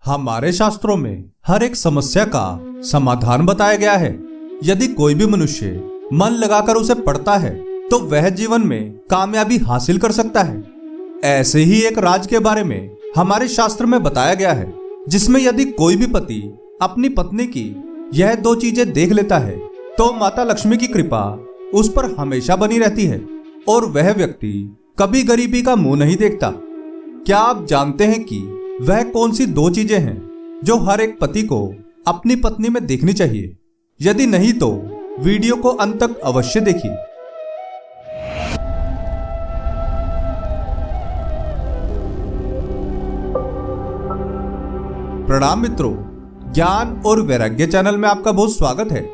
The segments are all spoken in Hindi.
हमारे शास्त्रों में हर एक समस्या का समाधान बताया गया है। यदि कोई भी मनुष्य मन लगाकर उसे पढ़ता है तो वह जीवन में कामयाबी हासिल कर सकता है। ऐसे ही एक राज के बारे में हमारे शास्त्र में बताया गया है, जिसमें यदि कोई भी पति अपनी पत्नी की यह दो चीजें देख लेता है तो माता लक्ष्मी की कृपा उस पर हमेशा बनी रहती है और वह व्यक्ति कभी गरीबी का मुंह नहीं देखता। क्या आप जानते हैं कि वह कौन सी दो चीजें हैं जो हर एक पति को अपनी पत्नी में देखनी चाहिए? यदि नहीं तो वीडियो को अंत तक अवश्य देखिए। प्रणाम मित्रों, ज्ञान और वैराग्य चैनल में आपका बहुत स्वागत है।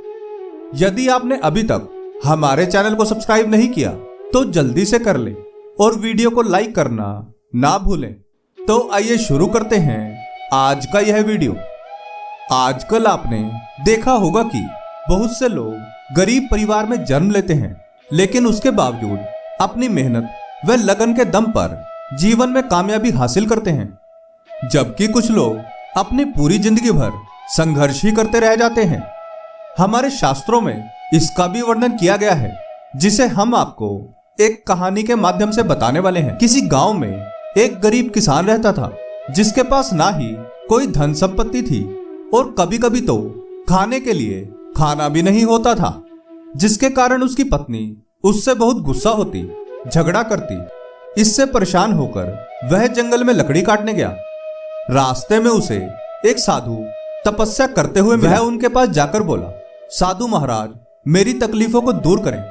यदि आपने अभी तक हमारे चैनल को सब्सक्राइब नहीं किया तो जल्दी से कर लें और वीडियो को लाइक करना ना भूलें। तो आइए शुरू करते हैं आज का यह वीडियो। आजकल आपने देखा होगा कि बहुत से लोग गरीब परिवार में जन्म लेते हैं, लेकिन उसके बावजूद अपनी मेहनत व लगन के दम पर जीवन में कामयाबी हासिल करते हैं, जबकि कुछ लोग अपनी पूरी जिंदगी भर संघर्ष ही करते रह जाते हैं। हमारे शास्त्रों में इसका भी वर्णन किया गया है, जिसे हम आपको एक कहानी के माध्यम से बताने वाले हैं। किसी गांव में एक गरीब किसान रहता था, जिसके पास ना ही कोई धन संपत्ति थी और कभी कभी तो खाने के लिए खाना भी नहीं होता था, जिसके कारण उसकी पत्नी उससे बहुत गुस्सा होती, झगड़ा करती। इससे परेशान होकर वह जंगल में लकड़ी काटने गया। रास्ते में उसे एक साधु तपस्या करते हुए वह उनके पास जाकर बोला, साधु महाराज, मेरी तकलीफों को दूर करें,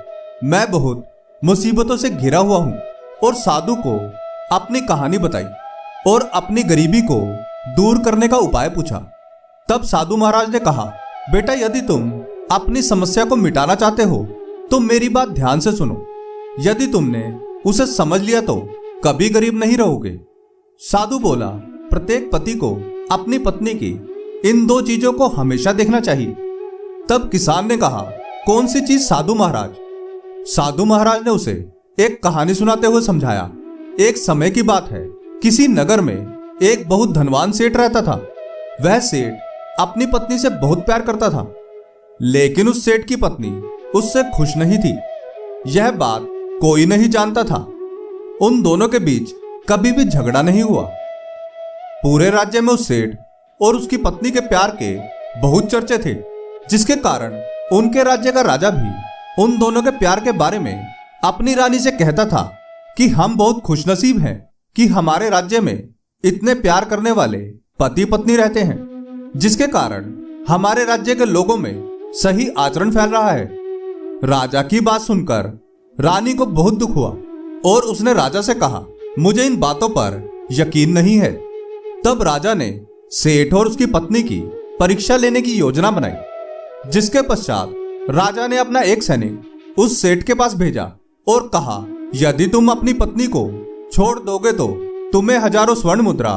मैं बहुत मुसीबतों से घिरा हुआ हूं। और साधु को अपनी कहानी बताई और अपनी गरीबी को दूर करने का उपाय पूछा। तब साधु महाराज ने कहा, बेटा, यदि तुम अपनी समस्या को मिटाना चाहते हो तो मेरी बात ध्यान से सुनो। यदि तुमने उसे समझ लिया तो कभी गरीब नहीं रहोगे। साधु बोला, प्रत्येक पति को अपनी पत्नी की इन दो चीजों को हमेशा देखना चाहिए। तब किसान ने कहा, कौन सी चीज साधु महाराज? साधु महाराज ने उसे एक कहानी सुनाते हुए समझाया। एक समय की बात है, किसी नगर में एक बहुत धनवान सेठ रहता था। वह सेठ अपनी पत्नी से बहुत प्यार करता था, लेकिन उस सेठ की पत्नी उससे खुश नहीं थी। यह बात कोई नहीं जानता था। उन दोनों के बीच कभी भी झगड़ा नहीं हुआ। पूरे राज्य में उस सेठ और उसकी पत्नी के प्यार के बहुत चर्चे थे, जिसके कारण उनके राज्य का राजा भी उन दोनों के प्यार के बारे में अपनी रानी से कहता था कि हम बहुत खुशनसीब हैं कि हमारे राज्य में इतने प्यार करने वाले पति पत्नी रहते हैं, जिसके कारण हमारे राज्य के लोगों में सही आचरण फैल रहा है। राजा की बात सुनकर रानी को बहुत दुख हुआ और उसने राजा से कहा, मुझे इन बातों पर यकीन नहीं है। तब राजा ने सेठ और उसकी पत्नी की परीक्षा लेने की योजना बनाई, जिसके पश्चात राजा ने अपना एक सैनिक उस सेठ के पास भेजा और कहा, यदि तुम अपनी पत्नी को छोड़ दोगे तो तुम्हें हजारों स्वर्ण मुद्रा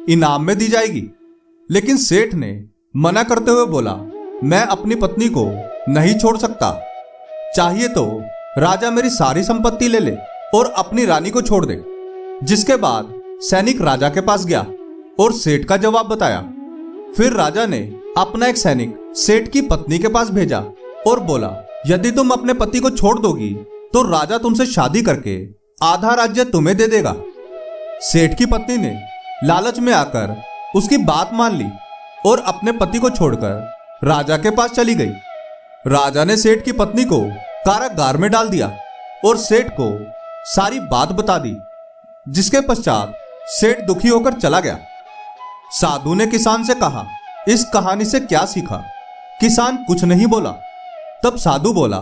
इनाम में दी जाएगी। लेकिन सेठ ने मना करते हुए बोला, मैं अपनी पत्नी को नहीं छोड़ सकता। चाहिए तो राजा मेरी सारी संपत्ति ले ले और अपनी रानी को छोड़ दे। जिसके बाद सैनिक राजा के पास गया और सेठ का जवाब बताया। फिर राजा ने अपना एक सैनिक सेठ की पत्नी के पास भेजा और बोला, यदि तुम अपने पति को छोड़ दोगी तो राजा तुमसे शादी करके आधा राज्य तुम्हें दे देगा। सेठ की पत्नी ने लालच में आकर उसकी बात मान ली और अपने पति को छोड़कर राजा के पास चली गई। राजा ने सेठ की पत्नी को कारागार में डाल दिया और सेठ को सारी बात बता दी, जिसके पश्चात सेठ दुखी होकर चला गया। साधु ने किसान से कहा, इस कहानी से क्या सीखा? किसान कुछ नहीं बोला। तब साधु बोला,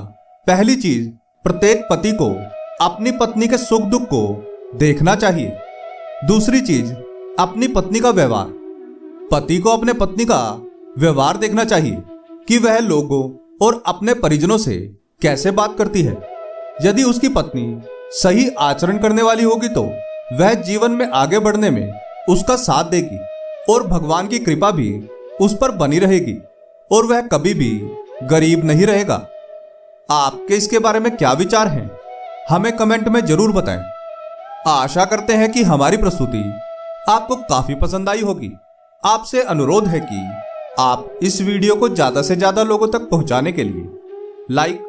पहली चीज, प्रत्येक पति को अपनी पत्नी के सुख दुख को देखना चाहिए। दूसरी चीज, अपनी पत्नी का व्यवहार। पति को अपने पत्नी का व्यवहार देखना चाहिए कि वह लोगों और अपने परिजनों से कैसे बात करती है। यदि उसकी पत्नी सही आचरण करने वाली होगी तो वह जीवन में आगे बढ़ने में उसका साथ देगी और भगवान की कृपा भी उस पर बनी रहेगी और वह कभी भी गरीब नहीं रहेगा। आपके इसके बारे में क्या विचार हैं? हमें कमेंट में जरूर बताएं। आशा करते हैं कि हमारी प्रस्तुति आपको काफी पसंद आई होगी। आपसे अनुरोध है कि आप इस वीडियो को ज्यादा से ज्यादा लोगों तक पहुंचाने के लिए लाइक,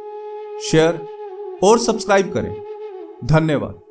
शेयर और सब्सक्राइब करें। धन्यवाद।